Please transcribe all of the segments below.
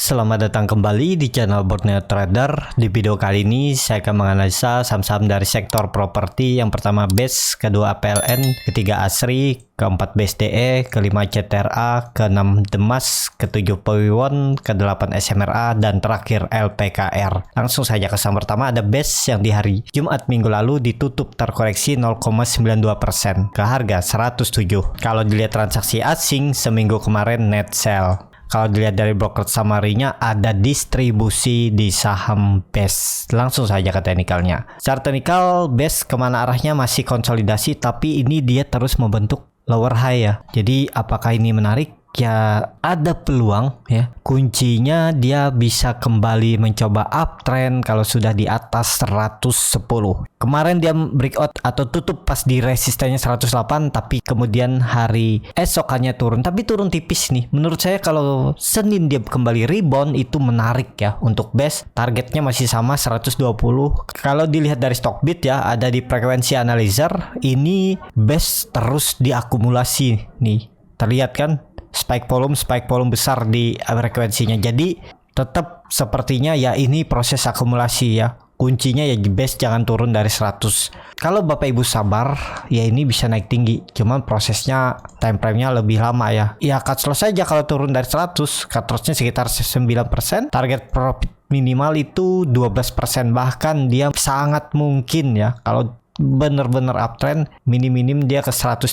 selamat datang kembali di channel Borneo Trader. Di video kali ini saya akan menganalisa saham-saham dari sektor properti. Yang pertama BES, kedua APLN, ketiga ASRI, keempat BSDE, kelima CTRA, keenam Demas, ketujuh Pewon, kedelapan SMRA, dan terakhir LPKR. Langsung saja ke saham pertama, ada BES yang di hari Jumat minggu lalu ditutup terkoreksi 0,92% ke harga 107. Kalau dilihat transaksi asing seminggu kemarin net sell. Kalau dilihat dari broker summary-nya ada distribusi di saham BES. Langsung saja ke teknikalnya. Secara teknikal BES kemana arahnya masih konsolidasi, tapi ini dia terus membentuk lower high ya. Jadi apakah ini menarik? Ya ada peluang ya. Kuncinya dia bisa kembali mencoba uptrend kalau sudah di atas 110. Kemarin dia breakout atau tutup pas di resistennya 108, tapi kemudian hari esokannya turun, tapi turun tipis nih. Menurut saya kalau Senin dia kembali rebound itu menarik ya untuk BES. Targetnya masih sama 120. Kalau dilihat dari Stockbit ya, ada di frekuensi analyzer, ini BES terus diakumulasi nih. Terlihat kan? Spike volume besar di frekuensinya. Jadi tetap sepertinya ya ini proses akumulasi ya. Kuncinya ya BES jangan turun dari 100. Kalau Bapak Ibu sabar, ya ini bisa naik tinggi. Cuman prosesnya time frame-nya lebih lama ya. Ya cut loss saja kalau turun dari 100. Cut loss-nya sekitar 9%. Target profit minimal itu 12%. Bahkan dia sangat mungkin ya kalau bener-bener uptrend minim dia ke 132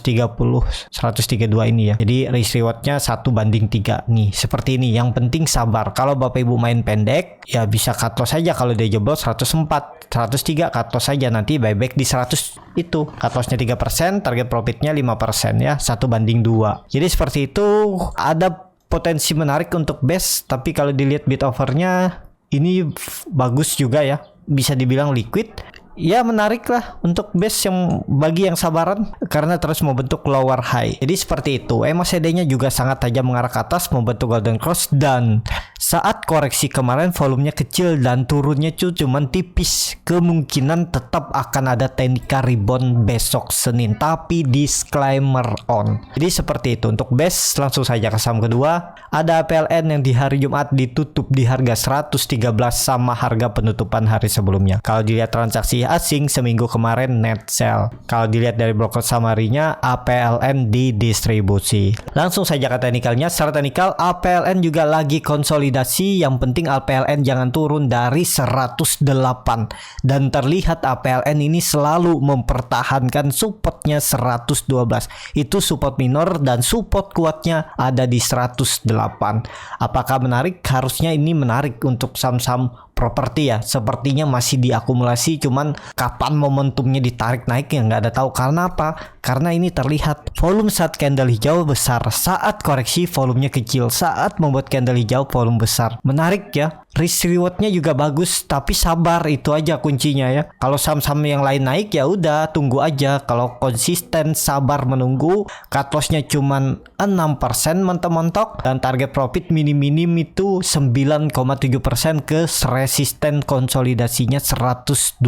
ini ya. Jadi risk rewardnya 1:3 nih. Seperti ini. Yang penting sabar. Kalau Bapak Ibu main pendek ya bisa cut loss saja. Kalau dia jebol 104, 103 cut loss saja, nanti buyback di 100 itu. Cut lossnya 3%, target profitnya 5% ya. 1:2. Jadi seperti itu. Ada potensi menarik untuk BES, tapi kalau dilihat bid overnya ini bagus juga ya. Bisa dibilang liquid. Ya menarik lah untuk BES yang bagi yang sabaran karena terus membentuk lower high. Jadi seperti itu. MACD-nya juga sangat tajam mengarah ke atas membentuk golden cross, dan saat koreksi kemarin volumenya kecil dan turunnya cuman tipis. Kemungkinan tetap akan ada teknika rebound besok Senin, tapi disclaimer on. Jadi seperti itu untuk BES. Langsung saja ke saham kedua. Ada APLN yang di hari Jumat ditutup di harga 113 sama harga penutupan hari sebelumnya. Kalau dilihat transaksi asing seminggu kemarin net sell. Kalau dilihat dari broker summary-nya APLN didistribusi. Langsung saja ke teknikalnya. Secara teknikal APLN juga lagi konsolidasi. Yang penting APLN jangan turun dari 108, dan terlihat APLN ini selalu mempertahankan supportnya 112. Itu support minor dan support kuatnya ada di 108. Apakah menarik? Harusnya ini menarik untuk saham-saham properti ya. Sepertinya masih diakumulasi, cuman kapan momentumnya ditarik naik ya nggak ada tahu. Karena apa? Karena ini terlihat volume saat candle hijau besar, saat koreksi volumenya kecil, saat membuat candle hijau volume besar. Menarik ya. Risk rewardnya juga bagus, tapi sabar, itu aja kuncinya ya. Kalau saham-saham yang lain naik ya udah tunggu aja. Kalau konsisten sabar menunggu, cut loss-nya cuman 6% mentok-mentok, dan target profit minim itu 9,7% ke resisten konsolidasinya 124.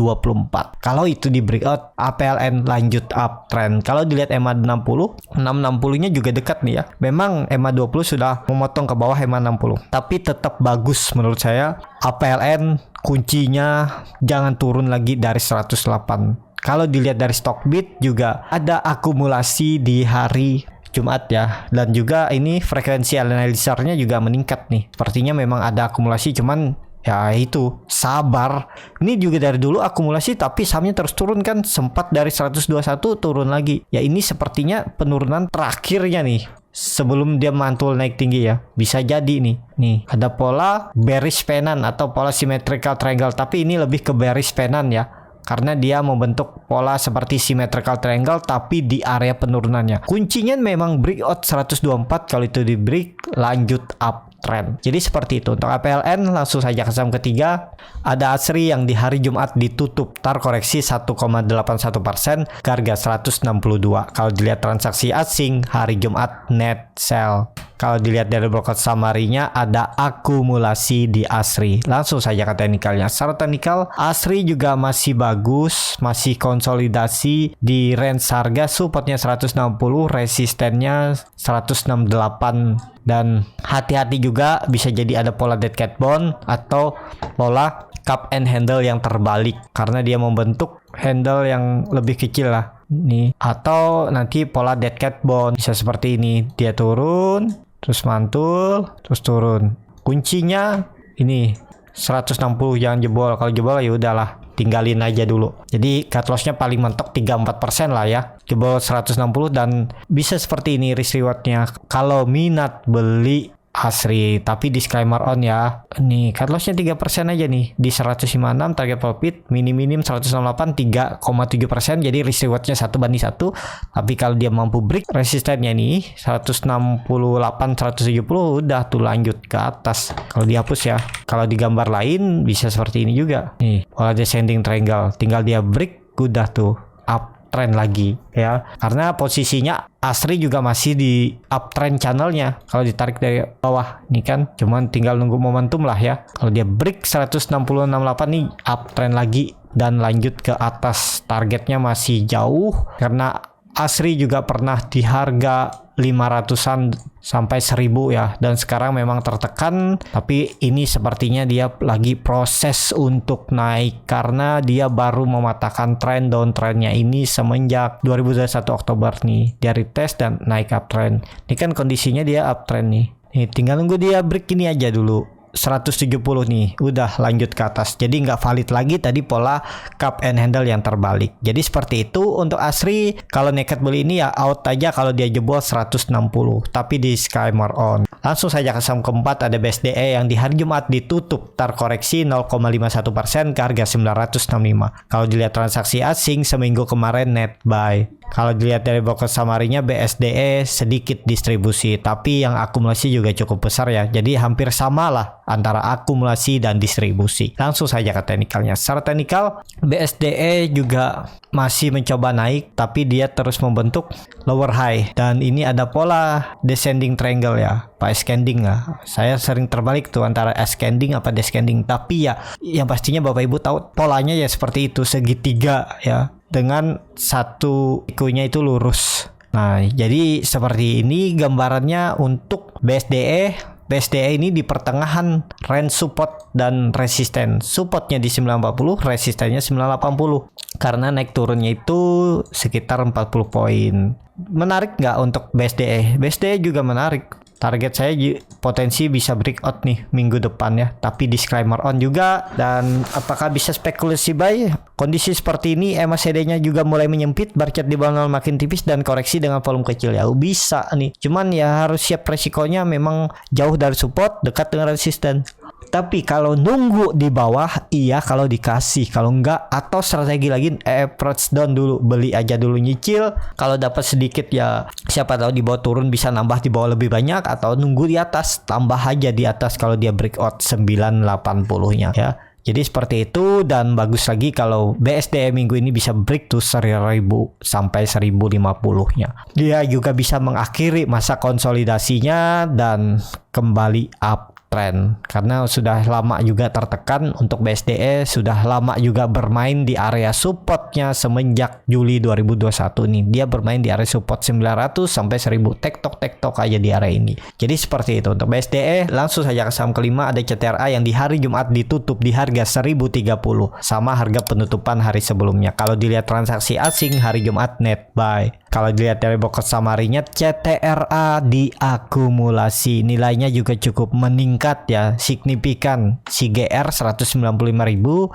Kalau itu di breakout, APLN lanjut uptrend. Kalau dilihat EMA 60, 660-nya juga dekat nih ya. Memang EMA 20 sudah memotong ke bawah EMA 60, tapi tetap bagus menurut saya. APLN kuncinya jangan turun lagi dari 108. Kalau dilihat dari Stockbit juga ada akumulasi di hari Jumat ya, dan juga ini frekuensi analyzer-nya juga meningkat nih. Sepertinya memang ada akumulasi, cuman ya itu sabar. Ini juga dari dulu akumulasi, tapi sahamnya terus turun kan, sempat dari 121 turun lagi. Ya ini sepertinya penurunan terakhirnya nih sebelum dia mantul naik tinggi ya. Bisa jadi nih ada pola bearish pennant atau pola symmetrical triangle, tapi ini lebih ke bearish pennant ya, karena dia membentuk pola seperti symmetrical triangle tapi di area penurunannya. Kuncinya memang breakout 124. Kalau itu di break lanjut uptrend. Jadi seperti itu untuk APLN. Langsung saja ke saham ketiga. Ada ASRI yang di hari Jumat ditutup terkoreksi 1,81% ke harga 162. Kalau dilihat transaksi asing hari Jumat net sell. Kalau dilihat dari broker summary-nya ada akumulasi di ASRI. Langsung saja ke teknikalnya. Secara teknikal ASRI juga masih bagus, masih konsolidasi di range harga supportnya 160, resistennya 168, dan hati-hati juga bisa jadi ada pola dead cat bone atau pola cup and handle yang terbalik karena dia membentuk handle yang lebih kecil lah nih, atau nanti pola dead cat bone bisa seperti ini, dia turun terus mantul terus turun. Kuncinya ini 160 jangan jebol. Kalau jebol ya udahlah, tinggalin aja dulu. Jadi cut loss-nya paling mentok 3-4% lah ya. Jebol 160 dan bisa seperti ini risk reward-nya. Kalau minat beli ASRI, tapi disclaimer on ya. Nih, cut loss-nya 3% aja nih. Di 156 target profit, minim 168 3,7%. Jadi risk reward-nya 1:1. Tapi kalau dia mampu break resistennya nih 168 170 udah tuh lanjut ke atas. Kalau dihapus ya. Kalau di gambar lain bisa seperti ini juga. Nih, pola descending triangle. Tinggal dia break udah tuh uptrend lagi ya, karena posisinya ASRI juga masih di uptrend channelnya. Kalau ditarik dari bawah nih kan cuman tinggal nunggu momentum lah ya. Kalau dia break 160.68 nih uptrend lagi dan lanjut ke atas. Targetnya masih jauh karena ASRI juga pernah di harga 500-an sampai 1000 ya, dan sekarang memang tertekan, tapi ini sepertinya dia lagi proses untuk naik karena dia baru mematahkan tren downtrendnya ini semenjak 2021 Oktober nih. Dia retest dan naik uptrend. Ini kan kondisinya dia uptrend nih. Tinggal nunggu dia break ini aja dulu. 170 nih udah lanjut ke atas, jadi nggak valid lagi tadi pola cup and handle yang terbalik. Jadi seperti itu untuk ASRI. Kalau nekat beli ini ya out aja kalau dia jebol 160, tapi disclaimer on. Langsung saja ke saham keempat, ada BSDE yang di hari Jumat ditutup terkoreksi 0,51% ke harga 965. Kalau dilihat transaksi asing seminggu kemarin net buy. Kalau dilihat dari broker summary-nya BSDE sedikit distribusi, tapi yang akumulasi juga cukup besar ya. Jadi hampir sama lah antara akumulasi dan distribusi. Langsung saja ke teknikalnya. Secara teknikal BSDE juga masih mencoba naik, tapi dia terus membentuk lower high. Dan ini ada pola descending triangle ya, Pak ascending ya. Saya sering terbalik tuh antara ascending apa descending. Tapi ya yang pastinya Bapak Ibu tahu polanya ya seperti itu, segitiga ya, dengan satu ikunya itu lurus. Nah, jadi seperti ini gambarannya untuk BSDE. BSDE ini di pertengahan range support dan resisten. Supportnya di 940, resistennya 980. Karena naik turunnya itu sekitar 40 poin. Menarik nggak untuk BSDE? BSDE juga menarik. Target saya potensi bisa breakout nih minggu depan ya, tapi disclaimer on juga. Dan apakah bisa spekulasi buy? Kondisi seperti ini MACD-nya juga mulai menyempit, barcode di bawah 0 makin tipis dan koreksi dengan volume kecil ya. Bisa nih. Cuman ya harus siap resikonya, memang jauh dari support, dekat dengan resisten. Tapi kalau nunggu di bawah iya kalau dikasih, kalau enggak atau strategi lagi approach down dulu, beli aja dulu nyicil. Kalau dapat sedikit ya siapa tahu di bawah turun bisa nambah di bawah lebih banyak, atau nunggu di atas tambah aja di atas kalau dia breakout 980-nya ya. Jadi seperti itu, dan bagus lagi kalau BSDE minggu ini bisa break tuh 1000 sampai 1050-nya. Dia juga bisa mengakhiri masa konsolidasinya dan kembali up trend karena sudah lama juga tertekan. Untuk BSDE sudah lama juga bermain di area supportnya semenjak Juli 2021 nih. Dia bermain di area support 900 sampai 1000, tektok aja di area ini. Jadi seperti itu untuk BSDE. Langsung saja ke saham kelima, ada CTRA yang di hari Jumat ditutup di harga 1030 sama harga penutupan hari sebelumnya. Kalau dilihat transaksi asing hari Jumat net buy. Kalau dilihat dari broker summary-nya, CTRA diakumulasi, nilainya juga cukup meningkat ya, signifikan. CGR 195.000,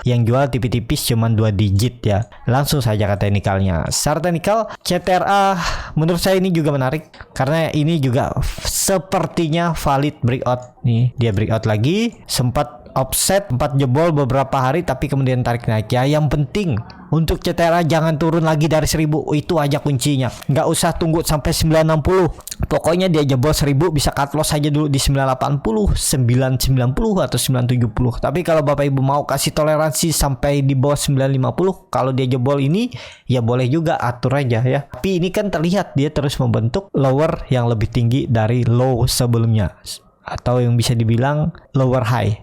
yang jual tipis-tipis cuman 2 digit ya. Langsung saja ke teknikalnya. Secara teknikal CTRA menurut saya ini juga menarik karena ini juga sepertinya valid breakout nih. Dia breakout lagi, sempat offset 4 jebol beberapa hari tapi kemudian tarik naik ya. Yang penting untuk CTRA jangan turun lagi dari 1000, itu aja kuncinya. Nggak usah tunggu sampai 960. Pokoknya dia jebol 1000 bisa cut loss aja dulu di 980, 990 atau 970. Tapi kalau Bapak Ibu mau kasih toleransi sampai di bawah 950, kalau dia jebol ini ya boleh juga, atur aja ya. Tapi ini kan terlihat dia terus membentuk lower yang lebih tinggi dari low sebelumnya, atau yang bisa dibilang lower high.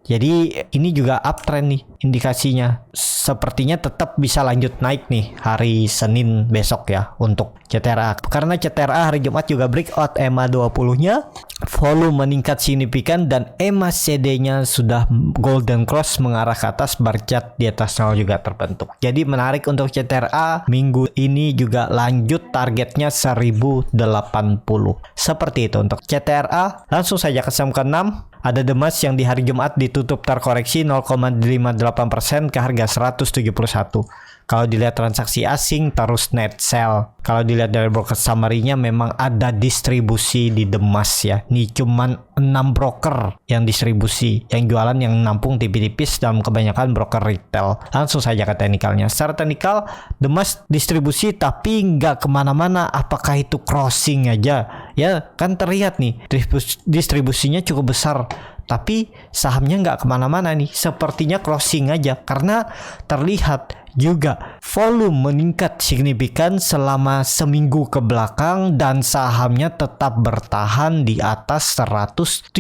Jadi ini juga uptrend nih indikasinya. Sepertinya tetap bisa lanjut naik nih hari Senin besok ya untuk CTRA. Karena CTRA hari Jumat juga breakout EMA 20-nya, volume meningkat signifikan dan EMA CD-nya sudah golden cross mengarah ke atas, barcat di atas 0 juga terbentuk. Jadi menarik untuk CTRA minggu ini juga lanjut targetnya 1080. Seperti itu untuk CTRA. Langsung saja ke saham ke-6. Ada Demas yang di hari Jumat ditutup terkoreksi 0,58% ke harga 171. Kalau dilihat transaksi asing terus net sell. Kalau dilihat dari broker summary-nya memang ada distribusi di Demas ya. Ini cuman 6 broker yang distribusi. Yang jualan yang nampung tipis-tipis dalam kebanyakan broker retail. Langsung saja ke teknikalnya. Secara teknikal Demas distribusi tapi nggak kemana-mana. Apakah itu crossing aja? Ya kan terlihat nih distribusinya cukup besar. Tapi sahamnya nggak kemana-mana nih. Sepertinya crossing aja. Karena terlihat juga volume meningkat signifikan selama seminggu ke belakang dan sahamnya tetap bertahan di atas 170.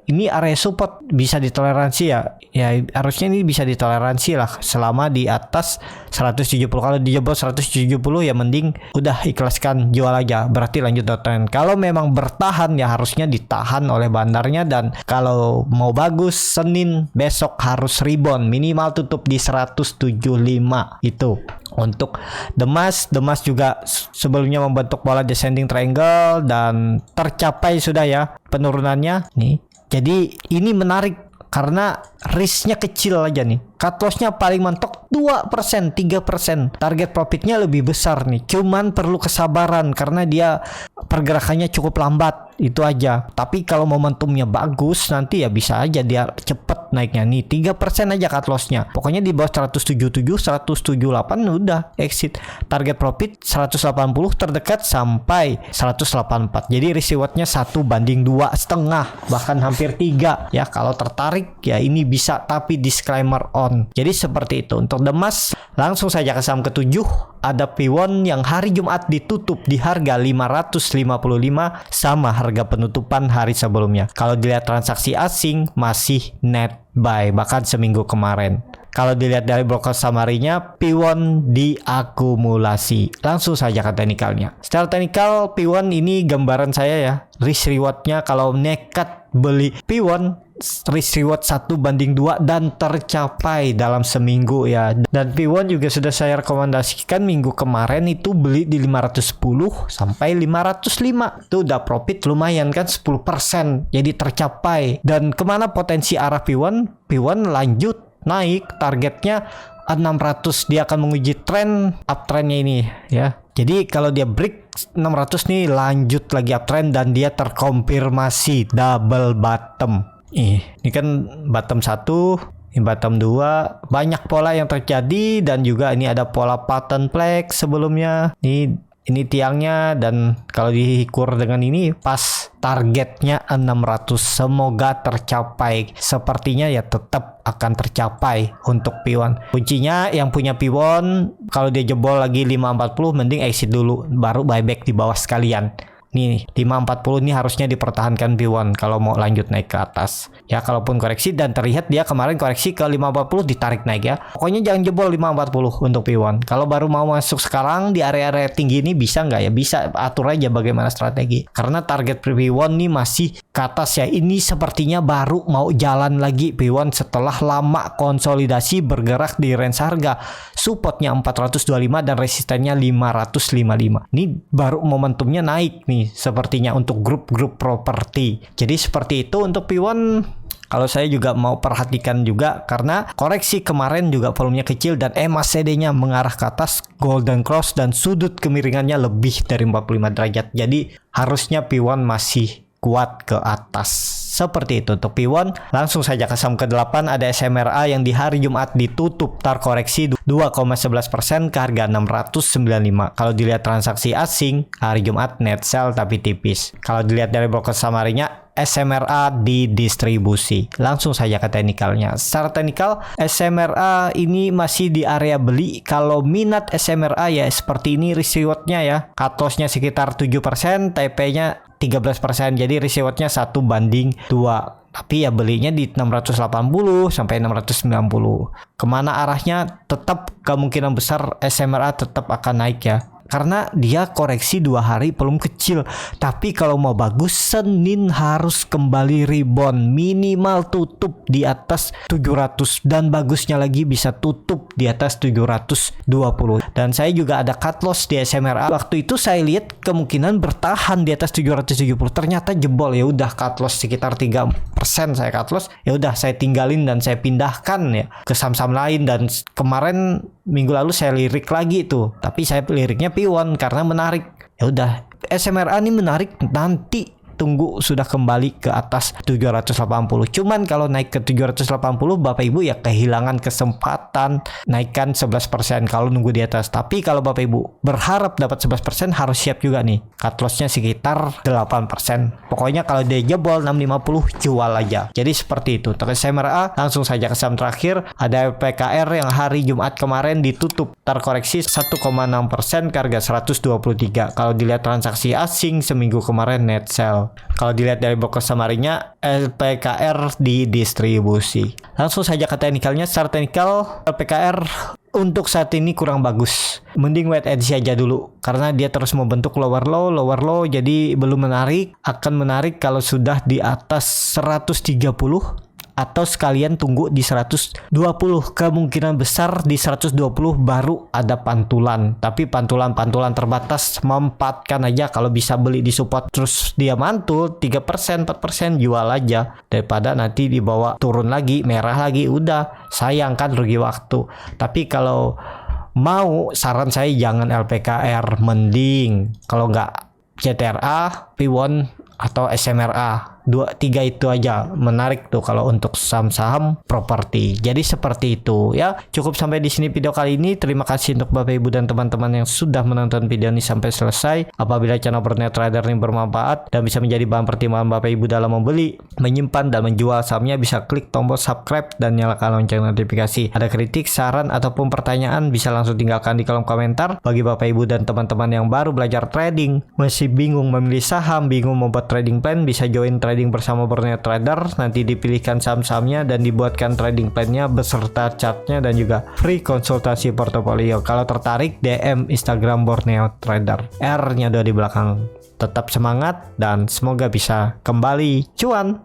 Ini area support bisa ditoleransi ya. Ya harusnya ini bisa ditoleransi lah selama di atas 170. Kalau dijebol 170 ya mending udah ikhlaskan, jual aja. Berarti lanjut downtrend. Kalau memang bertahan ya harusnya ditahan oleh bandarnya, dan kalau mau bagus Senin besok harus rebound minimal tutup di 175. Itu untuk Demas juga sebelumnya membentuk pola descending triangle dan tercapai sudah ya penurunannya nih. Jadi ini menarik karena risknya kecil aja nih. Cut loss-nya paling mentok 2%, 3%. Target profitnya lebih besar nih. Cuman perlu kesabaran karena dia pergerakannya cukup lambat. Itu aja. Tapi kalau momentumnya bagus nanti ya bisa aja dia cepet naiknya nih. 3% aja cut loss-nya. Pokoknya di bawah 177, 178 udah exit. Target profit 180 terdekat sampai 184. Jadi risk reward-nya 1/2,5, bahkan hampir 3. Ya kalau tertarik ya ini bisa, tapi disclaimer on. Jadi seperti itu untuk Demas. Langsung saja ke saham ke-7. Ada Piwon yang hari Jumat ditutup di harga 555 sama harga penutupan hari sebelumnya. Kalau dilihat transaksi asing masih net buy bahkan seminggu kemarin. Kalau dilihat dari broker summary-nya, Piwon diakumulasi. Langsung saja ke teknikalnya. Secara teknikal, Piwon ini gambaran saya ya. Risk reward-nya kalau nekat beli Piwon, risk reward 1/2 dan tercapai dalam seminggu ya. Dan Piwon juga sudah saya rekomendasikan minggu kemarin itu beli di 510 sampai 505. Itu udah profit lumayan kan 10%. Jadi tercapai. Dan kemana potensi arah Piwon? Piwon lanjut naik, targetnya 600. Dia akan menguji tren uptrendnya ini ya. Jadi kalau dia break 600 nih lanjut lagi uptrend dan dia terkonfirmasi double bottom. Ini kan bottom 1, ini bottom 2. Banyak pola yang terjadi dan juga ini ada pola pattern flag sebelumnya. Ini tiangnya, dan kalau diukur dengan ini pas targetnya 600. Semoga tercapai. Sepertinya ya tetap akan tercapai untuk Piwon. Kuncinya yang punya Piwon, kalau dia jebol lagi 540 mending exit dulu, baru buyback di bawah sekalian. Nih 540 ini harusnya dipertahankan Piwon kalau mau lanjut naik ke atas. Ya kalaupun koreksi, dan terlihat dia kemarin koreksi ke 540 ditarik naik ya. Pokoknya jangan jebol 540 untuk Piwon. Kalau baru mau masuk sekarang di area-area tinggi ini bisa nggak ya? Bisa, atur aja bagaimana strategi. Karena target Piwon ini masih ke atas ya. Ini sepertinya baru mau jalan lagi Piwon setelah lama konsolidasi bergerak di range harga. Supportnya 425 dan resistennya 555. Ini baru momentumnya naik nih sepertinya untuk grup-grup properti. Jadi seperti itu untuk Piwon. Kalau saya juga mau perhatikan juga karena koreksi kemarin juga volumenya kecil dan EMA CD-nya mengarah ke atas, golden cross, dan sudut kemiringannya lebih dari 45 derajat. Jadi harusnya Piwon masih kuat ke atas. Seperti itu untuk Piwon. Langsung saja ke saham ke-8 ada SMRA yang di hari Jumat ditutup terkoreksi 2,11% ke harga 695. Kalau dilihat transaksi asing hari Jumat net sell tapi tipis. Kalau dilihat dari broker summary-nya SMRA didistribusi. Langsung saja ke teknikalnya. Secara teknikal, SMRA ini masih di area beli. Kalau minat SMRA ya seperti ini risk reward-nya ya. Cut loss-nya sekitar 7%, TP-nya 13%. Jadi risk reward-nya 1:2. Tapi ya belinya di 680 sampai 690. Kemana arahnya? Tetap kemungkinan besar SMRA tetap akan naik ya. Karena dia koreksi 2 hari belum kecil. Tapi kalau mau bagus, Senin harus kembali rebound. Minimal tutup di atas 700. Dan bagusnya lagi bisa tutup di atas 720. Dan saya juga ada cut loss di SMRA. Waktu itu saya lihat kemungkinan bertahan di atas 770. Ternyata jebol. Ya udah cut loss sekitar 3% saya cut loss. Ya udah saya tinggalin dan saya pindahkan ya ke saham-saham lain. Dan kemarin minggu lalu saya lirik lagi tuh, tapi saya liriknya Piwon karena menarik. Ya udah, SMRA ini menarik, nanti tunggu sudah kembali ke atas 780. Cuman kalau naik ke 780 Bapak Ibu ya kehilangan kesempatan naikkan 11% kalau nunggu di atas. Tapi kalau Bapak Ibu berharap dapat 11% harus siap juga nih. Cut loss-nya sekitar 8%. Pokoknya kalau dia jebol 650 jual aja. Jadi seperti itu. Terus SMRA langsung saja ke saham terakhir ada PKR yang hari Jumat kemarin ditutup terkoreksi 1,6% ke harga 123. Kalau dilihat transaksi asing seminggu kemarin net sell. Kalau dilihat dari broker summary-nya LPKR didistribusi. Langsung saja ke teknikalnya. Secara teknikal LPKR untuk saat ini kurang bagus. Mending wait and see aja dulu karena dia terus membentuk lower low, jadi belum menarik. Akan menarik kalau sudah di atas 130 atau sekalian tunggu di 120. Kemungkinan besar di 120 baru ada pantulan. Tapi pantulan terbatas, memanfaatkan aja. Kalau bisa beli di support terus dia mantul 3%, 4% jual aja. Daripada nanti dibawa turun lagi, merah lagi, udah sayang kan, rugi waktu. Tapi kalau mau saran saya jangan LPKR, mending kalau nggak CTRA, Piwon atau SMRA. 2-3 itu aja menarik tuh kalau untuk saham-saham properti. Jadi seperti itu ya. Cukup sampai di sini video kali ini. Terima kasih untuk Bapak Ibu dan teman-teman yang sudah menonton video ini sampai selesai. Apabila channel Borneo Trader ini bermanfaat dan bisa menjadi bahan pertimbangan Bapak Ibu dalam membeli, menyimpan dan menjual sahamnya, bisa klik tombol subscribe dan nyalakan lonceng notifikasi. Ada kritik, saran ataupun pertanyaan bisa langsung tinggalkan di kolom komentar. Bagi Bapak Ibu dan teman-teman yang baru belajar trading, masih bingung memilih saham, bingung membuat trading plan, bisa join trading bersama Borneo Trader. Nanti dipilihkan saham-sahamnya dan dibuatkan trading plan-nya beserta chartnya dan juga free konsultasi portofolio. Kalau tertarik DM Instagram Borneo Trader, R-nya 2 di belakang. Tetap semangat dan semoga bisa kembali cuan.